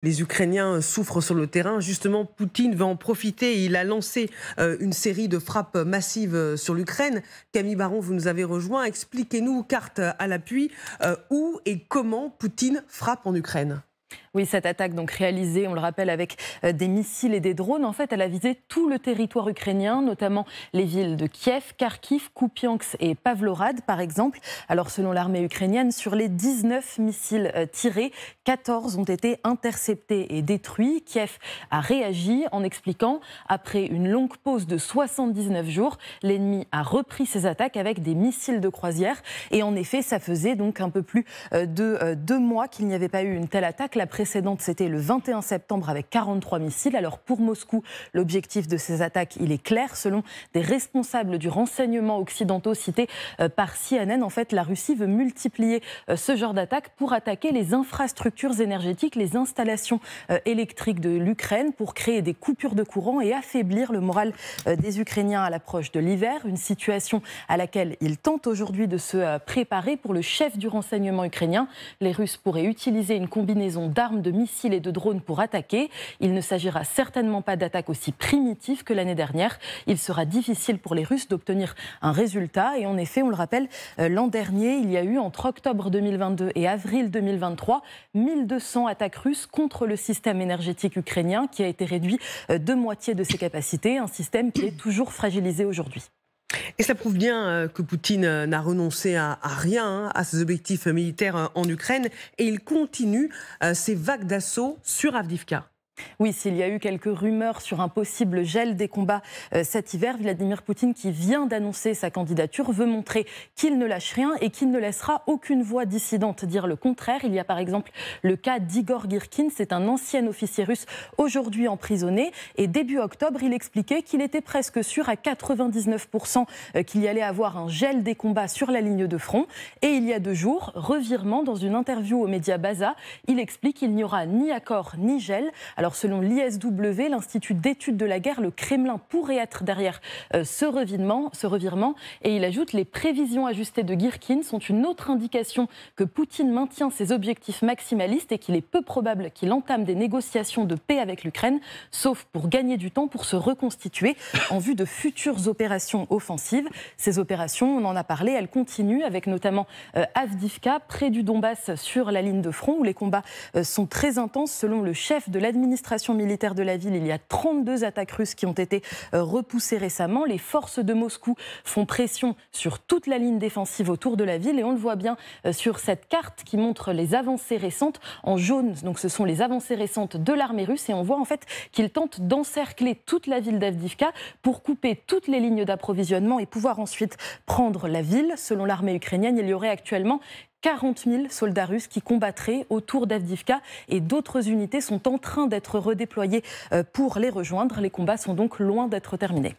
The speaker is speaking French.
Les Ukrainiens souffrent sur le terrain. Justement, Poutine veut en profiter. Il a lancé une série de frappes massives sur l'Ukraine. Camille Baron, vous nous avez rejoint. Expliquez-nous, carte à l'appui, où et comment Poutine frappe en Ukraine. Oui, cette attaque donc réalisée, on le rappelle, avec des missiles et des drones, en fait, elle a visé tout le territoire ukrainien, notamment les villes de Kiev, Kharkiv, Kupiansk et Pavlorad, par exemple. Alors, selon l'armée ukrainienne, sur les 19 missiles tirés, 14 ont été interceptés et détruits. Kiev a réagi en expliquant, après une longue pause de 79 jours, l'ennemi a repris ses attaques avec des missiles de croisière. Et en effet, ça faisait donc un peu plus de 2 mois qu'il n'y avait pas eu une telle attaque. La précédente, c'était le 21 septembre avec 43 missiles. Alors pour Moscou, l'objectif de ces attaques, il est clair. Selon des responsables du renseignement occidentaux cités par CNN, en fait, la Russie veut multiplier ce genre d'attaques pour attaquer les infrastructures énergétiques, les installations électriques de l'Ukraine, pour créer des coupures de courant et affaiblir le moral des Ukrainiens à l'approche de l'hiver. Une situation à laquelle ils tentent aujourd'hui de se préparer. Pour le chef du renseignement ukrainien, les Russes pourraient utiliser une combinaison d'armes, de missiles et de drones pour attaquer. Il ne s'agira certainement pas d'attaques aussi primitives que l'année dernière. Il sera difficile pour les Russes d'obtenir un résultat. Et en effet, on le rappelle, l'an dernier, il y a eu entre octobre 2022 et avril 2023 1200 attaques russes contre le système énergétique ukrainien qui a été réduit de moitié de ses capacités. Un système qui est toujours fragilisé aujourd'hui. Et cela prouve bien que Poutine n'a renoncé à rien, à ses objectifs militaires en Ukraine, et il continue ses vagues d'assaut sur Avdiivka. Oui, s'il y a eu quelques rumeurs sur un possible gel des combats cet hiver, Vladimir Poutine, qui vient d'annoncer sa candidature, veut montrer qu'il ne lâche rien et qu'il ne laissera aucune voix dissidente dire le contraire. Il y a par exemple le cas d'Igor Girkin, c'est un ancien officier russe aujourd'hui emprisonné. Et début octobre, il expliquait qu'il était presque sûr à 99% qu'il y allait avoir un gel des combats sur la ligne de front. Et il y a 2 jours, revirement dans une interview aux médias Baza, il explique qu'il n'y aura ni accord ni gel. Alors selon l'ISW, l'Institut d'études de la guerre, le Kremlin pourrait être derrière ce revirement. Et il ajoute: les prévisions ajustées de Girkin sont une autre indication que Poutine maintient ses objectifs maximalistes et qu'il est peu probable qu'il entame des négociations de paix avec l'Ukraine, sauf pour gagner du temps pour se reconstituer en vue de futures opérations offensives. Ces opérations, on en a parlé, elles continuent avec notamment Avdiivka, près du Donbass, sur la ligne de front, où les combats sont très intenses. Selon le chef de l'administration militaire de la ville, il y a 32 attaques russes qui ont été repoussées récemment. Les forces de Moscou font pression sur toute la ligne défensive autour de la ville et on le voit bien sur cette carte qui montre les avancées récentes en jaune. Donc ce sont les avancées récentes de l'armée russe et on voit en fait qu'ils tentent d'encercler toute la ville d'Avdiivka pour couper toutes les lignes d'approvisionnement et pouvoir ensuite prendre la ville. Selon l'armée ukrainienne, il y aurait actuellement 40 000 soldats russes qui combattraient autour d'Avdiivka et d'autres unités sont en train d'être redéployées pour les rejoindre. Les combats sont donc loin d'être terminés.